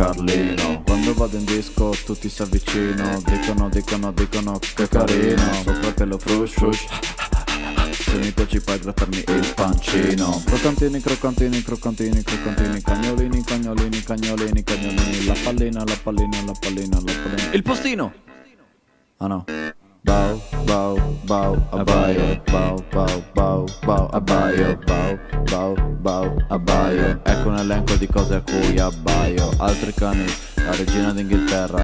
Carlino. Quando vado in disco tutti si avvicinano, dicono che carino. Sopra te lo frush frush, se mi piaci puoi grattarmi il pancino. Croccantini, croccantini, croccantini, croccantini, cagnolini, cagnolini, cagnolini, cagnolini. La pallina, la pallina, la pallina, la pallina. Il postino! Ah no. Bau, bau, bau, abbaio. Bau, bau, bau, bau, abbaio. Bau, bau, bau, abbaio. Ecco un elenco di cose a cui abbaio. Altri cani, la regina d'Inghilterra.